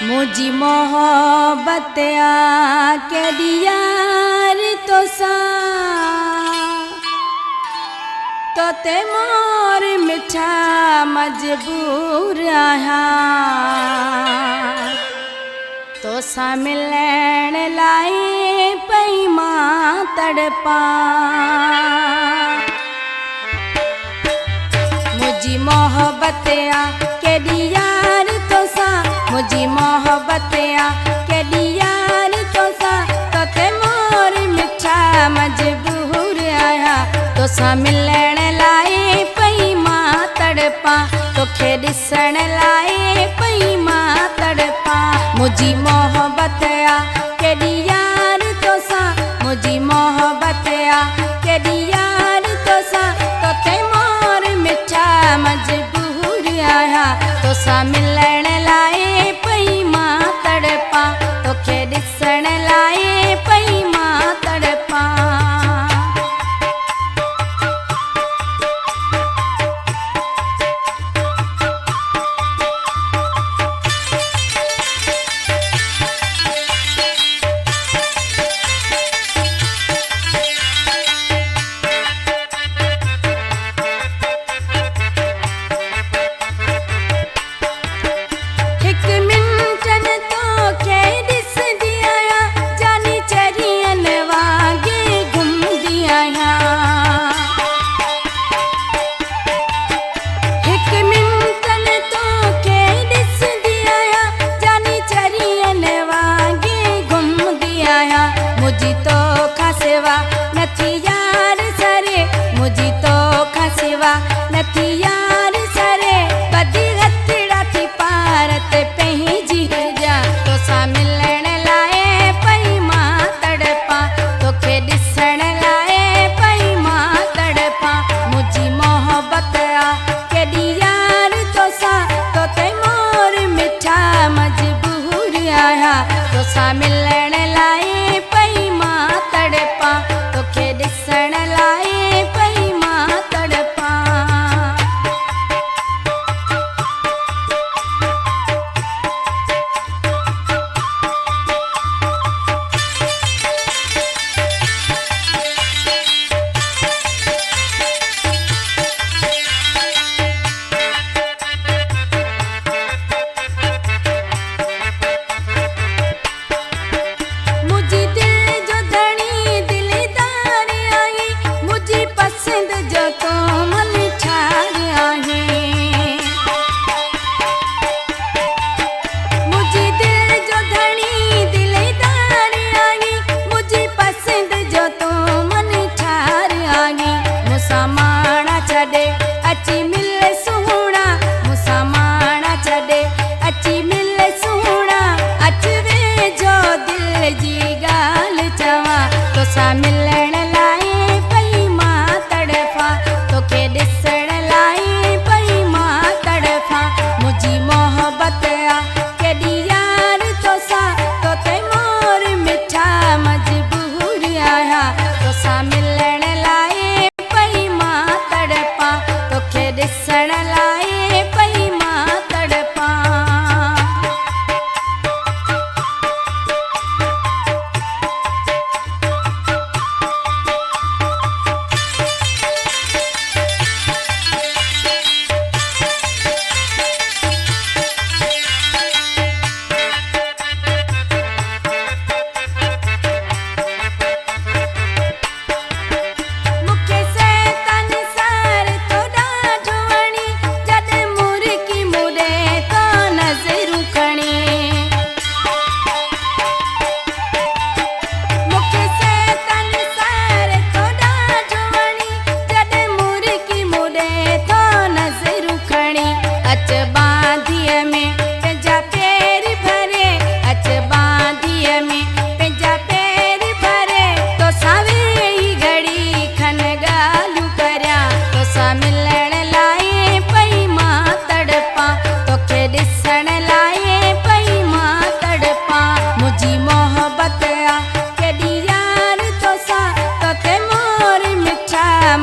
मुझी मोहब्बत के दियार तो सा तो ते मोर मिठा मजबूर आया तो सा मिलण लाए पई मां तड़पा मुझी मोहब्बत के दियार तो सा मुझी मोहब्बत के दियार तो सा तो ते मोर मिठा मजबूर आया तो सा मिलण लाए पई मां तड़पा तोखे ॾिसण लाए पई मां तड़पा मुझी मोहब्बत के दियार तो सा मुझी मोहब्बत के दियार तो सा तो ते मोर मिठा मजबूर आया तो सा मिलण लाए पई मां तड़पा तोखे ॾिसण लाए पई मां तड़पा मुझी तो खसवा नथी यार सरे मुझी तो खसवा नथी यार सरे कदी हथड़ा थी पारत पंहिंजी जा तो सा मिलण लाए पई मां तड़पा तोखे ॾिसण लाए पई मां तड़पा मुझी मोहब्बत के दियार तो सा तो ते मोर मिठा मजबूर आया तो सा मिलण लाए तड़पा तोखे ॾिसण लाए पई मां तड़पा मुझी अची मिल सुहणा मुसा माणा छॾे अची मिल सुहणा अच वे जो दिल जी ॻाल्हि चवां तोसां मिलण लाइ पई मां तड़फा तोखे ॾिसण लाइ पई मां तड़फा मुंहिंजी मोहब्बत केॾी यार तोसां तो ते मोर मिठा मजबूर आहियां तोसां मिलण लाइ पई मां तड़फा तोखे ॾिसण लाइ पई मां तड़पा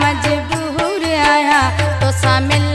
मजबूर आया तो सा मिल